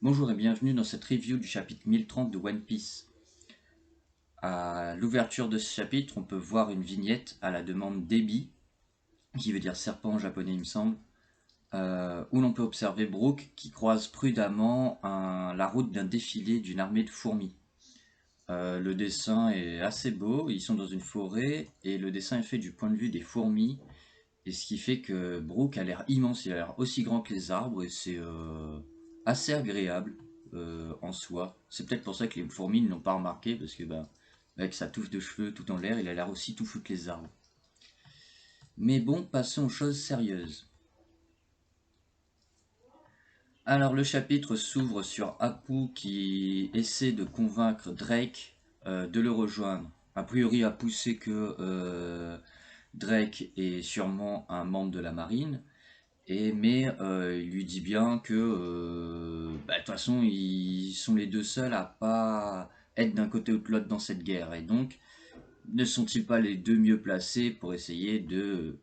Bonjour et bienvenue dans cette review du chapitre 1030 de One Piece. À l'ouverture de ce chapitre, on peut voir une vignette à la demande d'Ebi, qui veut dire serpent en japonais il me semble, où l'on peut observer Brook qui croise prudemment la route d'un défilé d'une armée de fourmis. Le dessin est assez beau, ils sont dans une forêt et le dessin est fait du point de vue des fourmis, et ce qui fait que Brook a l'air immense, il a l'air aussi grand que les arbres et c'est assez agréable en soi. C'est peut-être pour ça que les fourmis ne l'ont pas remarqué parce que avec sa touffe de cheveux tout en l'air, il a l'air aussi touffu que les arbres. Mais bon, passons aux choses sérieuses. Alors le chapitre s'ouvre sur Apu qui essaie de convaincre Drake de le rejoindre. A priori Apu sait que Drake est sûrement un membre de la marine, mais il lui dit bien que de toute façon ils sont les deux seuls à pas être d'un côté ou de l'autre dans cette guerre. Et donc ne sont-ils pas les deux mieux placés pour essayer de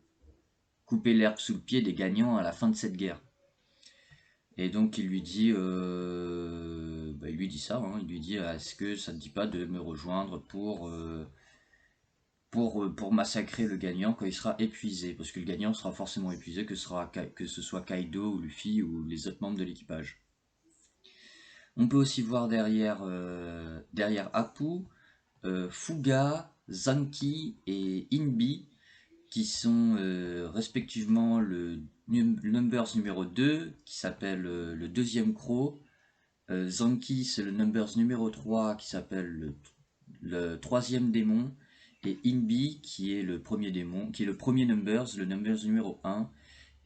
couper l'herbe sous le pied des gagnants à la fin de cette guerre? Et donc il lui dit ça, hein, il lui dit est-ce que ça ne te dit pas de me rejoindre pour massacrer le gagnant quand il sera épuisé, parce que le gagnant sera forcément épuisé, que ce soit Kaido ou Luffy ou les autres membres de l'équipage. On peut aussi voir derrière Apu, Fuga, Zanki et Inbi, qui sont respectivement le Numbers numéro 2, qui s'appelle le deuxième croc. Zanki, c'est le Numbers numéro 3, qui s'appelle le troisième démon. Et Inbi, qui est le premier démon, qui est le Numbers numéro 1,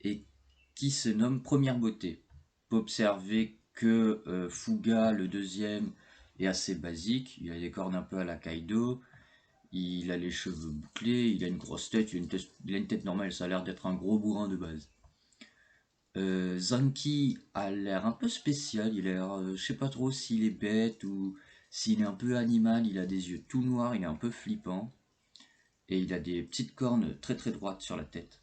et qui se nomme Première Beauté. On peut observer que Fuga, le deuxième, est assez basique. Il a des cornes un peu à la Kaido. Il a les cheveux bouclés, il a une grosse tête, il a une tête normale, ça a l'air d'être un gros bourrin de base. Zanki a l'air un peu spécial, il a l'air, je sais pas trop s'il est bête ou s'il est un peu animal, il a des yeux tout noirs, il est un peu flippant, et il a des petites cornes très très droites sur la tête.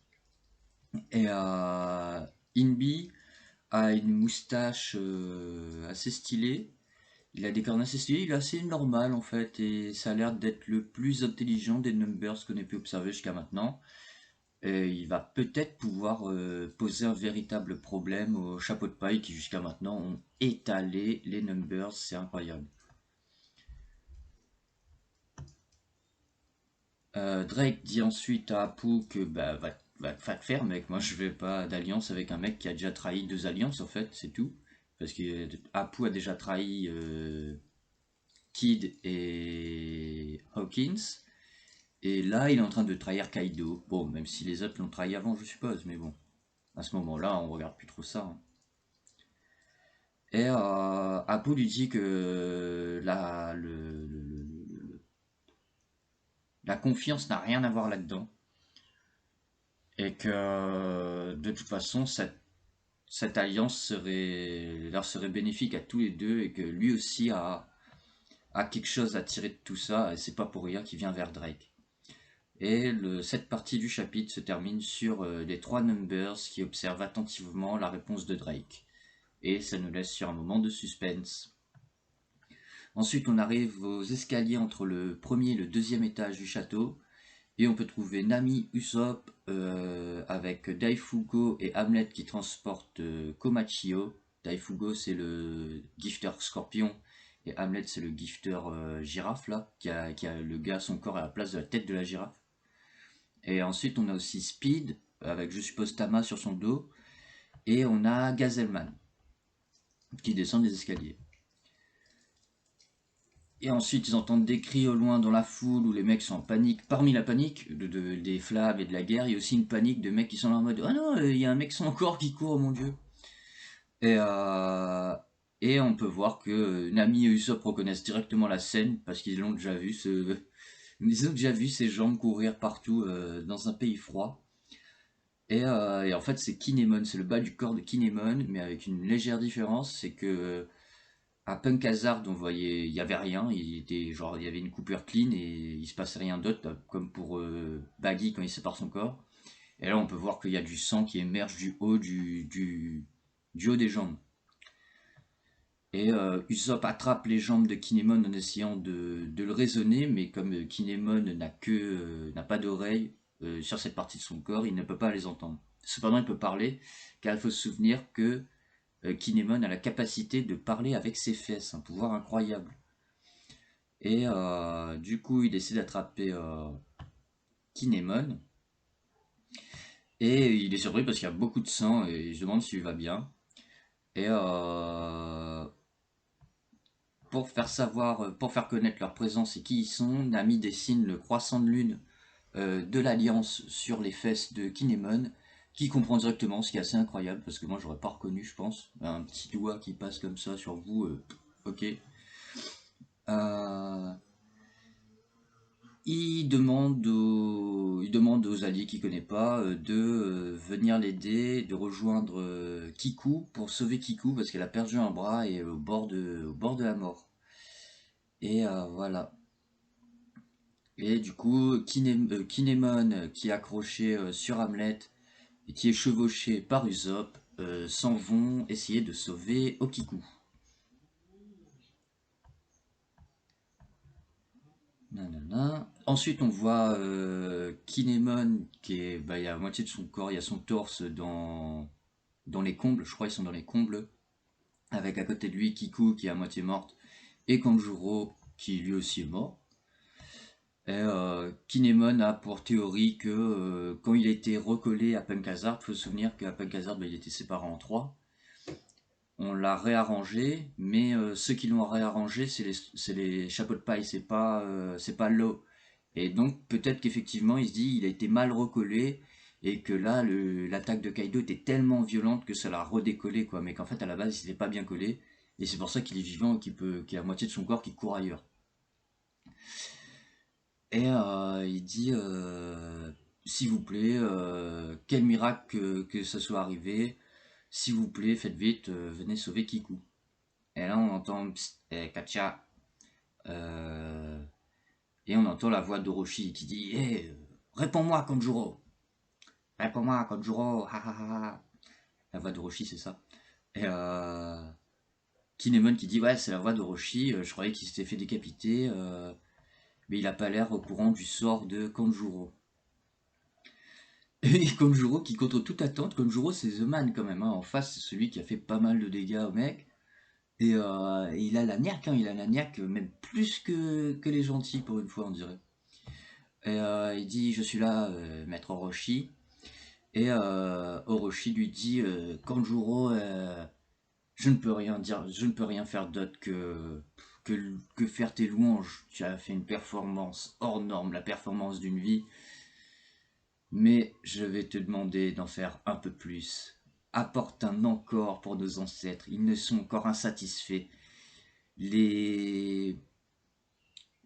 Et Inbi a une moustache assez stylée, il a des cornes assez stylées, il est assez normal en fait, et ça a l'air d'être le plus intelligent des numbers qu'on ait pu observer jusqu'à maintenant. Et il va peut-être pouvoir poser un véritable problème au chapeau de paille qui jusqu'à maintenant ont étalé les numbers, c'est incroyable. Drake dit ensuite à Apu que va te faire mec, moi je vais pas d'alliance avec un mec qui a déjà trahi deux alliances en fait, c'est tout. Parce que Apu a déjà trahi Kid et Hawkins, et là il est en train de trahir Kaido. Bon, même si les autres l'ont trahi avant je suppose, mais bon, à ce moment-là on regarde plus trop ça, hein. Et Apu lui dit que la confiance n'a rien à voir là-dedans. Et que de toute façon, cette alliance leur serait bénéfique à tous les deux et que lui aussi a quelque chose à tirer de tout ça et c'est pas pour rien qu'il vient vers Drake. Et cette partie du chapitre se termine sur les trois numbers qui observent attentivement la réponse de Drake. Et ça nous laisse sur un moment de suspense. Ensuite, on arrive aux escaliers entre le premier et le deuxième étage du château. Et on peut trouver Nami, Usopp, avec Daifugo et Hamlet qui transportent Komachio. Daifugo, c'est le gifter scorpion. Et Hamlet, c'est le gifter girafe, là, qui a le gars, son corps à la place de la tête de la girafe. Et ensuite, on a aussi Speed, avec, je suppose, Tama sur son dos. Et on a Gazelman, qui descend des escaliers. Et ensuite, ils entendent des cris au loin dans la foule où les mecs sont en panique. Parmi la panique des flammes et de la guerre, il y a aussi une panique de mecs qui sont là en mode ah non, il y a un mec sans corps qui court, mon dieu. Et, euh, et on peut voir que Nami et Usopp reconnaissent directement la scène parce qu'ils l'ont déjà vu. Ils ont déjà vu ces jambes courir partout dans un pays froid. Et en fait, c'est Kinemon, c'est le bas du corps de Kinemon, mais avec une légère différence, c'est que à Punk Hazard, on voyait, il y avait rien, il y avait une coupure clean et il se passait rien d'autre, comme pour Baggy quand il sépare son corps. Et là, on peut voir qu'il y a du sang qui émerge du haut du haut des jambes. Et Usopp attrape les jambes de Kinemon en essayant de le raisonner, mais comme Kinemon n'a pas d'oreille sur cette partie de son corps, il ne peut pas les entendre. Cependant, il peut parler, car il faut se souvenir que Kinemon a la capacité de parler avec ses fesses, un pouvoir incroyable. Et du coup, il essaie d'attraper Kinemon, et il est surpris parce qu'il y a beaucoup de sang, et il se demande s'il va bien. Et pour faire connaître leur présence et qui ils sont, Nami dessine le croissant de lune de l'Alliance sur les fesses de Kinemon, qui comprend directement, ce qui est assez incroyable, parce que moi j'aurais pas reconnu, je pense. Un petit doigt qui passe comme ça sur vous, ok. Euh, il demande aux alliés qu'il connaît pas de venir l'aider, de rejoindre Kiku pour sauver Kiku, parce qu'elle a perdu un bras et est au bord de la mort. Et voilà. Et du coup, Kinemon, qui est accroché sur Hamlet et qui est chevauché par Usopp, s'en vont essayer de sauver Okiku. Nanana. Ensuite, on voit Kinemon, il y a la moitié de son corps, il y a son torse dans les combles, je crois qu'ils sont dans les combles, avec à côté de lui Kiku qui est à moitié morte, et Kanjuro qui lui aussi est mort. Et Kinemon a pour théorie que quand il a été recollé à Punk Hazard, il faut se souvenir qu'à Punk Hazard, il était séparé en trois. On l'a réarrangé, mais ceux qui l'ont réarrangé, c'est les chapeaux de paille, c'est pas l'eau. Et donc peut-être qu'effectivement, il se dit, il a été mal recollé, et que là, l'attaque de Kaido était tellement violente que ça l'a redécollé, quoi. Mais qu'en fait, à la base, il s'était pas bien collé, et c'est pour ça qu'il est vivant et qu'il a la moitié de son corps qui court ailleurs. Et il dit, s'il vous plaît, quel miracle que ça soit arrivé, s'il vous plaît, faites vite, venez sauver Kiku. Et là, on entend Psst, Katia, euh, et on entend la voix d'Orochi qui dit, réponds-moi, Konjuro, réponds-moi, Konjuro, ha ha ha. La voix d'Orochi, c'est ça. Et Kinemon qui dit, ouais, c'est la voix d'Orochi, je croyais qu'il s'était fait décapiter, mais il a pas l'air au courant du sort de Kanjuro. Et Konjuro qui contre toute attente, Konjuro c'est The Man quand même, hein. En face c'est celui qui a fait pas mal de dégâts au mec. Et il a la niaque, hein, il a la niaque même plus que les gentils pour une fois on dirait. Et il dit je suis là, maître Orochi. Et Orochi lui dit Kanjuro, je ne peux rien dire, je ne peux rien faire d'autre que faire tes louanges. Tu as fait une performance hors norme, la performance d'une vie. Mais je vais te demander d'en faire un peu plus. Apporte un encore pour nos ancêtres. Ils ne sont encore insatisfaits. Les,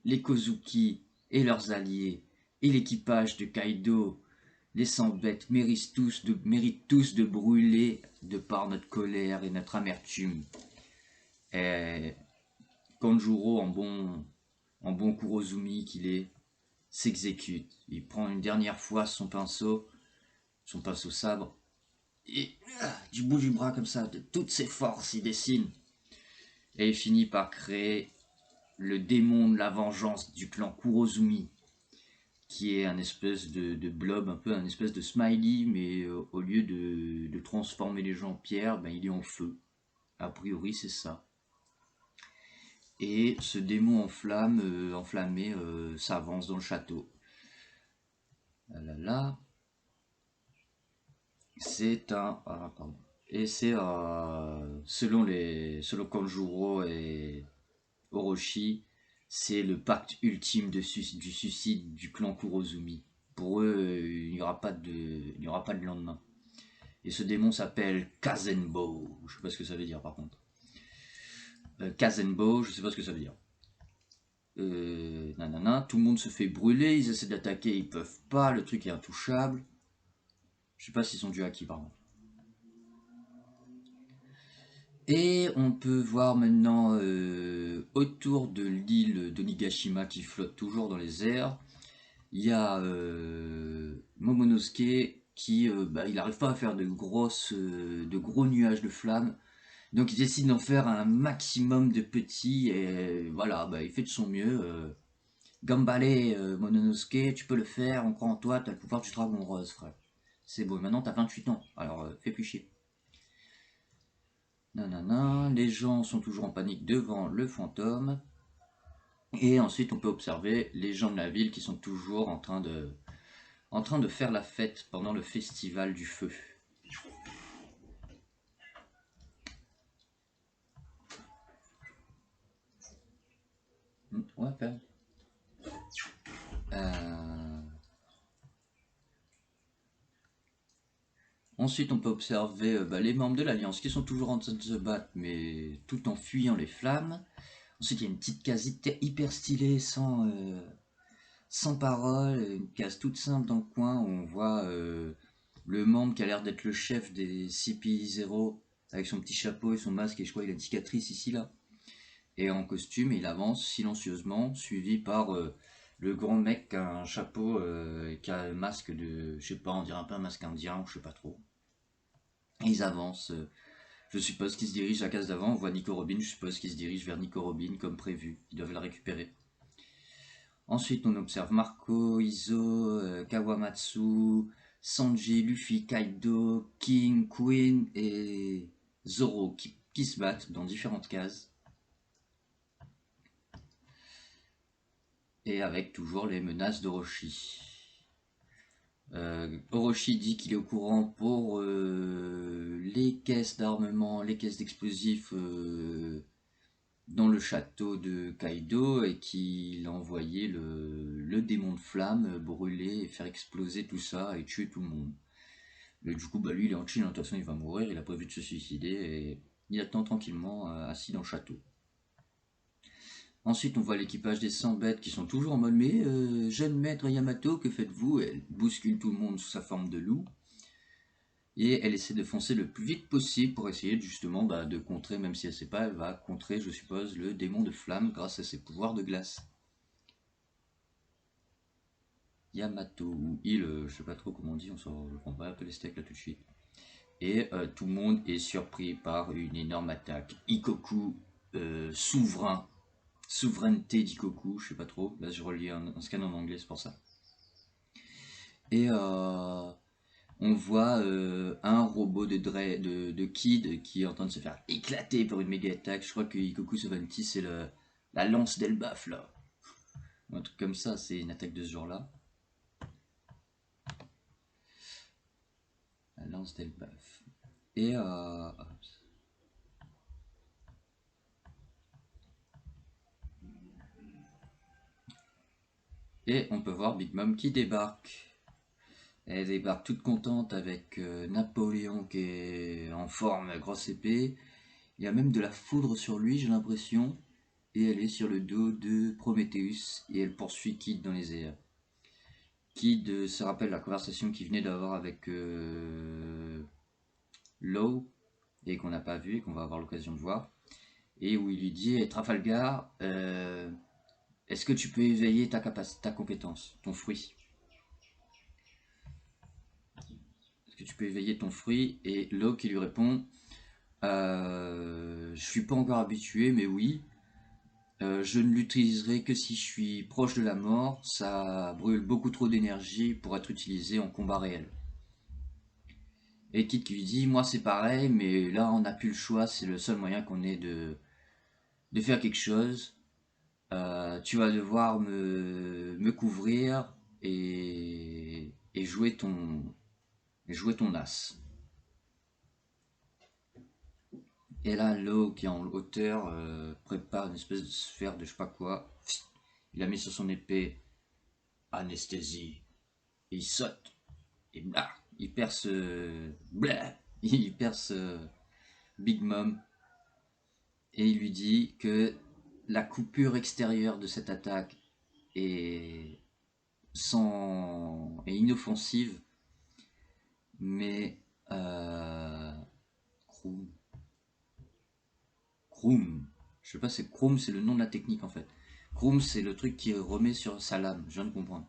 les Kozuki et leurs alliés et l'équipage de Kaido, les 100 bêtes, méritent tous de brûler de par notre colère et notre amertume. Et Kanjuro, en bon Kurozumi qu'il est, s'exécute. Il prend une dernière fois son pinceau sabre, et du bout du bras comme ça, de toutes ses forces, il dessine. Et il finit par créer le démon de la vengeance du clan Kurozumi, qui est un espèce de blob, un peu un espèce de smiley, mais au lieu de transformer les gens en pierre, ben, il est en feu. A priori, c'est ça. Et ce démon enflammé s'avance dans le château. Là, là, là. C'est un. Ah, pardon. Et c'est selon Kanjuro et Orochi, c'est le pacte ultime du suicide du clan Kurozumi. Pour eux, il n'y aura pas de lendemain. Et ce démon s'appelle Kazenbo. Je sais pas ce que ça veut dire par contre. Kazenbo, je sais pas ce que ça veut dire. Nanana, tout le monde se fait brûler, ils essaient d'attaquer, ils peuvent pas, le truc est intouchable. Je sais pas s'ils sont dus à qui par contre. Et on peut voir maintenant autour de l'île d'Onigashima qui flotte toujours dans les airs, il y a Momonosuke qui il n'arrive pas à faire de gros nuages de flammes Donc il décide d'en faire un maximum de petits, et voilà, bah, il fait de son mieux. Gambale, Mononosuke, tu peux le faire, on croit en toi, t'as le pouvoir du dragon rose, frère. C'est beau, maintenant t'as 28 ans, alors fais plus chier. Nanana, les gens sont toujours en panique devant le fantôme. Et ensuite on peut observer les gens de la ville qui sont toujours en train de faire la fête pendant le festival du feu. Ouais, faire. Euh, Ensuite, on peut observer bah, les membres de l'Alliance qui sont toujours en train de se battre, mais tout en fuyant les flammes. Ensuite, il y a une petite case hyper stylée, sans parole, une case toute simple dans le coin où on voit le membre qui a l'air d'être le chef des CP0 avec son petit chapeau et son masque, et je crois qu'il a une cicatrice ici, là. Et en costume, il avance silencieusement, suivi par le grand mec qui a un chapeau, qui a un masque de, je sais pas, on dirait un peu un masque indien, ou je sais pas trop. Et ils avancent. Je suppose qu'ils se dirigent à la case d'avant. On voit Nico Robin. Je suppose qu'ils se dirigent vers Nico Robin comme prévu. Ils doivent la récupérer. Ensuite, on observe Marco, Izo, Kawamatsu, Sanji, Luffy, Kaido, King, Queen et Zoro qui se battent dans différentes cases. Et avec toujours les menaces d'Orochi. Orochi dit qu'il est au courant pour les caisses d'armement, les caisses d'explosifs dans le château de Kaido, et qu'il a envoyé le démon de flamme brûler et faire exploser tout ça et tuer tout le monde. Mais du coup, bah, lui il est en chill, de toute façon il va mourir, il a prévu de se suicider et il attend tranquillement assis dans le château. Ensuite, on voit l'équipage des 100 bêtes qui sont toujours en mode mais jeune maître Yamato, que faites-vous? Elle bouscule tout le monde sous sa forme de loup. Et elle essaie de foncer le plus vite possible pour essayer justement bah, de contrer, même si elle ne sait pas, elle va contrer, je suppose, le démon de flamme grâce à ses pouvoirs de glace. Yamato, ou il, je sais pas trop comment on dit, on va appeler steak là tout de suite. Et tout le monde est surpris par une énorme attaque. Ikoku, souverain, souveraineté d'Ikoku, je sais pas trop, là je relis un scan en anglais, c'est pour ça. Et on voit un robot de Kid qui est en train de se faire éclater par une méga attaque. Je crois que Ikoku Sovereignty, c'est la lance d'Elbaf là. Un truc comme ça, c'est une attaque de ce genre-là. La lance d'Elbaf. Et et on peut voir Big Mom qui débarque. Elle débarque toute contente avec Napoléon qui est en forme, grosse épée. Il y a même de la foudre sur lui, j'ai l'impression. Et elle est sur le dos de Prometheus et elle poursuit Kid dans les airs. Kid se rappelle la conversation qu'il venait d'avoir avec Law et qu'on n'a pas vu et qu'on va avoir l'occasion de voir. Et où il lui dit Trafalgar, est-ce que tu peux éveiller ta compétence, ton fruit? Est-ce que tu peux éveiller ton fruit? Et Law qui lui répond je suis pas encore habitué, mais oui. Je ne l'utiliserai que si je suis proche de la mort. Ça brûle beaucoup trop d'énergie pour être utilisé en combat réel. Et Kid qui lui dit, moi c'est pareil, mais là on n'a plus le choix, c'est le seul moyen qu'on ait de faire quelque chose. Tu vas devoir me couvrir et jouer ton as. Et là, Lo, qui est en hauteur, prépare une espèce de sphère de je sais pas quoi. Il la met sur son épée. Anesthésie. Et il saute. Et blah, il perce. Blah, il perce Big Mom. Et il lui dit que la coupure extérieure de cette attaque est inoffensive, mais Kroom, Kroom, je sais pas, c'est Kroom, c'est le nom de la technique en fait. Kroom, c'est le truc qui remet sur sa lame, je viens de comprendre.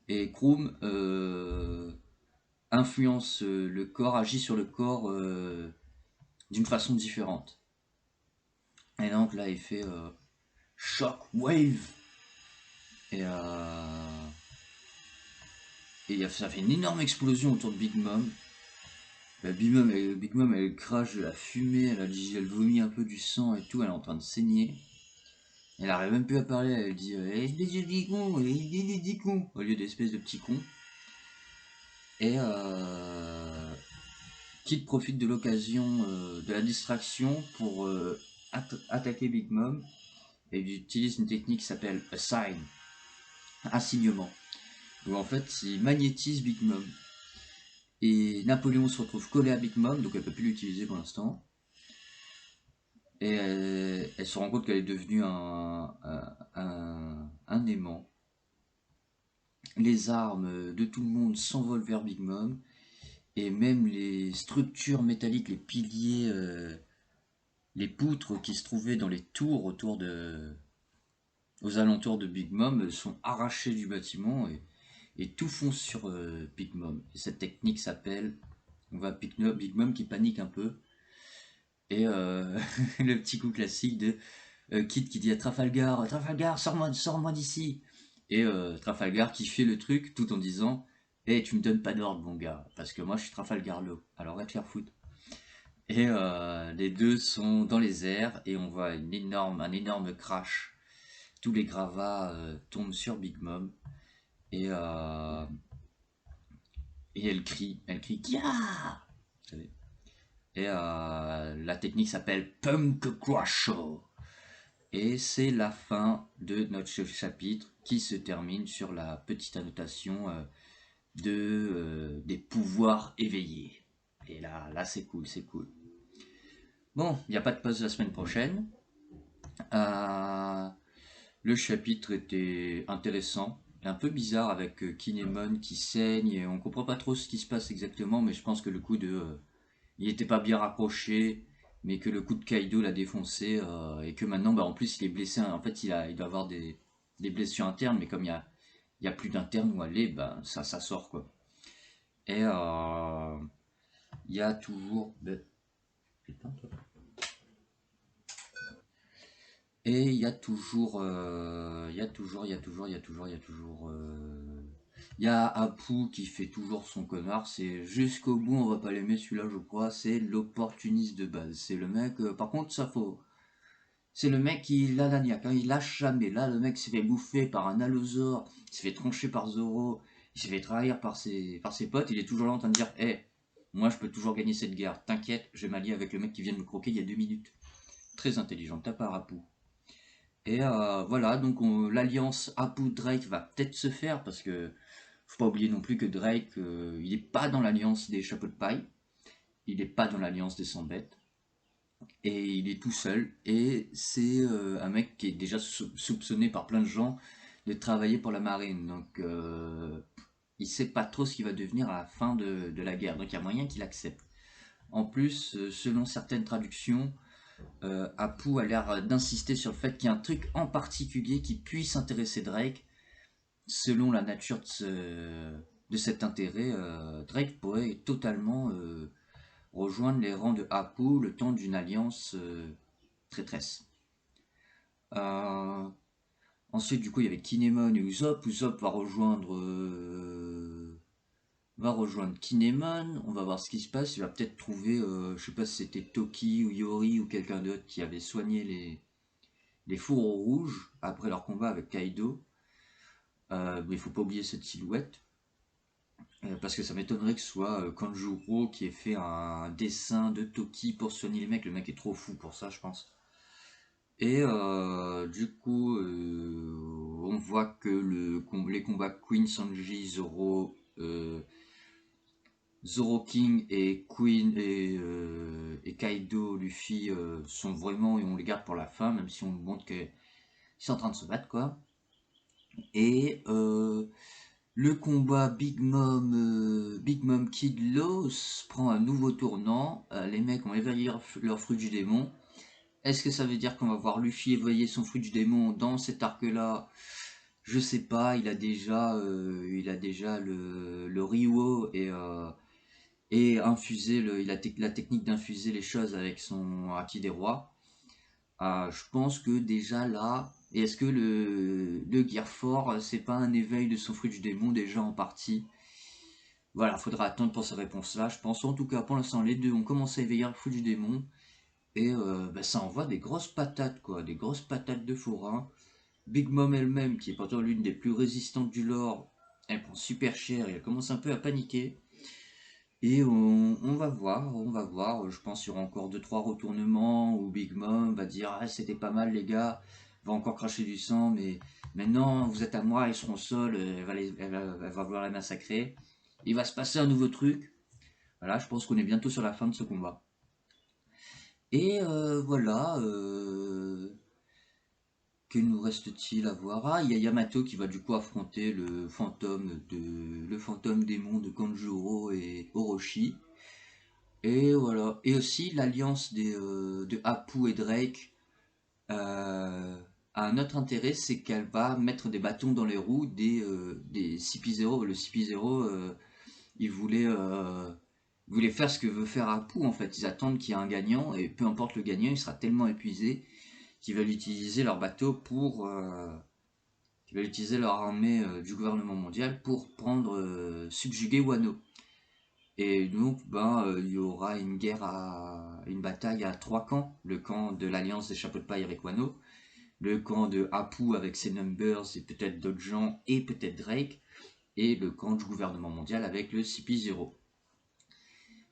Et Kroom influence le corps, agit sur le corps d'une façon différente. Et donc là, il fait Shock Wave. Et, ça fait une énorme explosion autour de Big Mom. Big Mom, elle crache de la fumée, elle vomit un peu du sang et tout, elle est en train de saigner. Elle arrive même plus à parler, elle dit espèce de petit con, des cons, au lieu d'espèce de petit con. Et Kid profite de l'occasion, de la distraction pour attaquer Big Mom. Et il utilise une technique qui s'appelle a sign, assignement. Où en fait, il magnétise Big Mom. Et Napoléon se retrouve collé à Big Mom, donc elle peut plus l'utiliser pour l'instant. Et elle se rend compte qu'elle est devenue un aimant. Les armes de tout le monde s'envolent vers Big Mom. Et même les structures métalliques, les piliers, les poutres qui se trouvaient dans les tours aux alentours de Big Mom sont arrachées du bâtiment et tout fonce sur Big Mom. Et cette technique s'appelle, on va Big Mom qui panique un peu. Et le petit coup classique de Kid qui dit à Trafalgar, Trafalgar, sors-moi d'ici. Et Trafalgar qui fait le truc tout en disant, hey, tu me donnes pas d'ordre, mon gars, parce que moi je suis Trafalgar Law, alors va te faire foutre. Et les deux sont dans les airs et on voit un énorme crash. Tous les gravats tombent sur Big Mom et, elle crie Kia. Vous savez. Et la technique s'appelle Punk Crusher. Et c'est la fin de notre chapitre qui se termine sur la petite annotation des pouvoirs éveillés. Et là c'est cool, c'est cool. Bon, il n'y a pas de pause la semaine prochaine. Le chapitre était intéressant, un peu bizarre avec Kinemon qui saigne, et on comprend pas trop ce qui se passe exactement, mais je pense que le coup de... il était pas bien raccroché, mais que le coup de Kaido l'a défoncé, et que maintenant, bah, en plus, il est blessé, en fait, il doit avoir des blessures internes, mais comme il y a plus d'interne où aller, bah, ça sort, quoi. Et il y a toujours... Putain, toi. Et il y a toujours, il y a Apu qui fait toujours son connard. C'est jusqu'au bout, on va pas l'aimer celui-là, je crois. C'est l'opportuniste de base. C'est le mec, par contre, ça faut. C'est le mec qui l'a la niaque, hein, il lâche jamais. Là, le mec s'est fait bouffer par un allosaure, il s'est fait trancher par Zoro, il s'est fait trahir par ses potes. Il est toujours là en train de dire, hé, moi je peux toujours gagner cette guerre. T'inquiète, je vais m'allier avec le mec qui vient de me croquer il y a 2 minutes. Très intelligent, ta part, Apu. Et voilà, donc l'alliance Apu-Drake va peut-être se faire parce que faut pas oublier non plus que Drake, il n'est pas dans l'alliance des chapeaux de paille, il n'est pas dans l'alliance des 100 bêtes, et il est tout seul. Et c'est un mec qui est déjà soupçonné par plein de gens de travailler pour la marine. Donc il sait pas trop ce qu'il va devenir à la fin de la guerre. Donc il y a moyen qu'il accepte. En plus, selon certaines traductions, Apu a l'air d'insister sur le fait qu'il y a un truc en particulier qui puisse intéresser Drake. Selon la nature de cet intérêt, Drake pourrait totalement rejoindre les rangs de Apu le temps d'une alliance traîtresse. Euh, Ensuite, du coup, il y avait Kinemon et Usopp. Usopp va rejoindre Kinemon. On va voir ce qui se passe. Il va peut-être trouver, je sais pas si c'était Toki ou Yori ou quelqu'un d'autre qui avait soigné les fourreaux rouges après leur combat avec Kaido. Mais il faut pas oublier cette silhouette. Parce que ça m'étonnerait que ce soit Kanjuro qui ait fait un dessin de Toki pour soigner les mecs. Le mec est trop fou pour ça, je pense. Et du coup, on voit que les combats Queen, Sanji, Zoro King et et Kaido, Luffy sont vraiment, et on les garde pour la fin, même si on nous montre qu'ils sont en train de se battre, quoi. Et le combat Big Mom Kid Los prend un nouveau tournant. Les mecs ont éveillé leur fruit du démon. Est-ce que ça veut dire qu'on va voir Luffy éveiller son fruit du démon dans cet arc-là? Je sais pas. Il a déjà le Ryuo et infuser la technique d'infuser les choses avec son Haki des Rois. Je pense que déjà là, et est-ce que le Gear 4, c'est pas un éveil de son fruit du démon déjà en partie? Voilà, faudra attendre pour ces réponses-là. Je pense en tout cas pour l'instant les deux ont commencé à éveiller le fruit du démon. Et bah, ça envoie des grosses patates quoi, des grosses patates de forain. Big Mom elle-même, qui est pourtant l'une des plus résistantes du lore, elle prend super cher et elle commence un peu à paniquer. Et on va voir, on va voir. Je pense qu'il y aura encore deux trois retournements où Big Mom va dire ah c'était pas mal les gars, va encore cracher du sang, mais maintenant vous êtes à moi, ils seront au sol, elle va vouloir la massacrer. Il va se passer un nouveau truc. Voilà, je pense qu'on est bientôt sur la fin de ce combat. Et voilà, que nous reste-t-il à voir? Ah, il y a Yamato qui va du coup affronter le fantôme démon de Kanjuro et Orochi. Et voilà. Et aussi l'alliance de Apu et Drake a un autre intérêt, c'est qu'elle va mettre des bâtons dans les roues des CP0. Le CP0, il voulait faire ce que veut faire Apu en fait. Ils attendent qu'il y ait un gagnant et peu importe le gagnant, il sera tellement épuisé qu'ils veulent utiliser leur bateau qu'ils veulent utiliser leur armée du gouvernement mondial pour subjuguer Wano. Et donc, il y aura une bataille à trois camps. Le camp de l'Alliance des Chapeaux de Paille avec Wano, le camp de Apu avec ses Numbers et peut-être d'autres gens et peut-être Drake, et le camp du gouvernement mondial avec le CP0.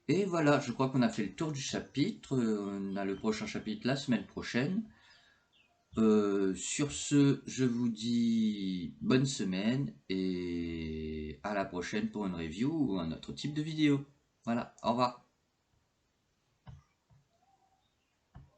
Et voilà, je crois qu'on a fait le tour du chapitre. On a le prochain chapitre la semaine prochaine. Sur ce, je vous dis bonne semaine et à la prochaine pour une review ou un autre type de vidéo. Voilà, au revoir.